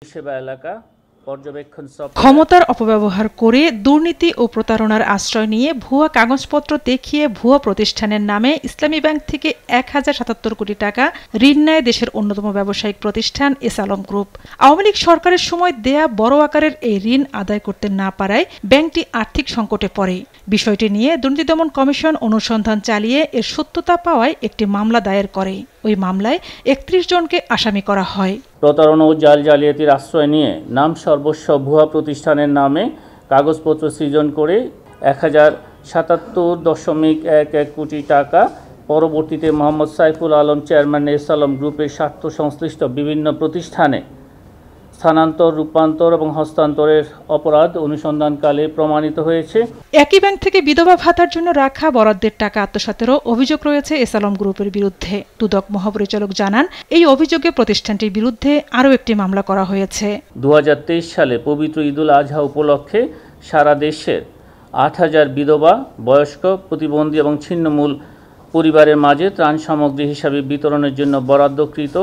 সেবা এলাকা পর্যবেক্ষণ ক্ষমতার অপব্যবহার করে দুর্নীতি ও প্রতারণার আশ্রয় নিয়ে ভুয়া কাগজপত্র দেখিয়ে ভুয়া প্রতিষ্ঠানের নামে ইসলামী ব্যাংক থেকে ১,০৭৭ কোটি টাকা ঋণ নেয় দেশের অন্যতম ব্যবসায়িক প্রতিষ্ঠান এসালম গ্রুপ। আওয়ামী লীগ সরকারের সময় দেয়া বড় আকারের এই ঋণ আদায় করতে না পারায় ব্যাংকটি আর্থিক সংকটে পড়ে। বিষয়টি নিয়ে দুর্নীতি দমন কমিশন অনুসন্ধান চালিয়ে এর সত্যতা পাওয়ায় একটি মামলা দায়ের করে। ওই মামলায় ৩১ জনকে আসামি করা হয়। প্রতারণা ও জালিয়াতির আশ্রয় নিয়ে নাম সর্বস্ব ভুয়া প্রতিষ্ঠানের নামে কাগজপত্র সৃজন করে ১,০৭৭.১১ কোটি টাকা পরবর্তীতে মোহাম্মদ সাইফুল আলম চেয়ারম্যান এসালম গ্রুপের স্বার্থ সংশ্লিষ্ট বিভিন্ন প্রতিষ্ঠানে স্থানান্তর, রূপান্তর এবং হস্তান্তরের অপরাধ অনুসন্ধানকালে প্রমাণিত হয়েছে। একই ব্যাংক থেকে বিধবা ভাতার জন্য রাখা বরাদ্দের টাকা আত্মসাতেরও অভিযোগ রয়েছে এসালম গ্রুপের বিরুদ্ধে। দুদক মহাপরিচালক জানান, এই অভিযোগে প্রতিষ্ঠানটির বিরুদ্ধে আরও একটি মামলা করা হয়েছে। ২০২৩ সালে পবিত্র ঈদুল আজহা উপলক্ষে সারা দেশের ৮,০০০ বিধবা, বয়স্ক, প্রতিবন্ধী এবং ছিন্নমূল পরিবারের মাঝে ত্রাণ সামগ্রী হিসাবে বিতরণের জন্য বরাদ্দকৃত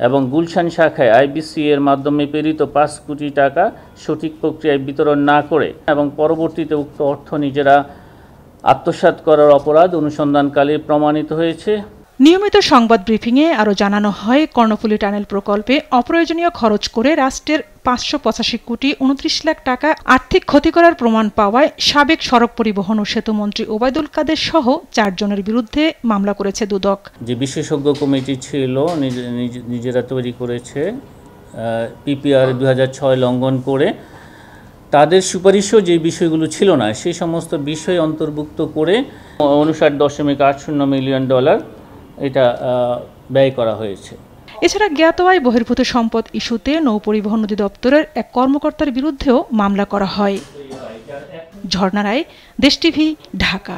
এবং গুলশান শাখায় আইবিসি এর মাধ্যমে প্রেরিত ৫ কোটি টাকা সঠিক প্রক্রিয়ায় বিতরণ না করে এবং পরবর্তীতে উক্ত অর্থ নিজেরা আত্মসাৎ করার অপরাধ অনুসন্ধানকালে প্রমাণিত হয়েছে। নিয়মিত সংবাদ ব্রিফিংয়ে আরও জানানো হয়, কর্ণফুলী টানেল প্রকল্পে অপ্রয়োজনীয় খরচ করে রাষ্ট্রের ৫৮৫ কোটি ২৯ লাখ টাকা আর্থিক ক্ষতি করার প্রমাণ পাওয়ায় সাবেক সড়ক পরিবহন ও সেতু মন্ত্রী ওবায়দুল কাদের সহ ৪ জনের বিরুদ্ধে মামলা করেছে দুদক। যে বিশেষজ্ঞ কমিটি ছিল নিজেরা তৈরি করেছে পিপিআর ২০০৬ লঙ্ঘন করে, তাদের সুপারিশও যে বিষয়গুলো ছিল না সেই সমস্ত বিষয় অন্তর্ভুক্ত করে ৫৯.৮০ মিলিয়ন ডলার এটা ব্যয় করা হয়েছে। এছাড়া জ্ঞাত আয় বহির্ভূত সম্পদ ইস্যুতে নৌপরিবহন অধিদপ্তরের এক কর্মকর্তার বিরুদ্ধেও মামলা করা হয়। ঝর্ণা রায়, দেশ টিভি, ঢাকা।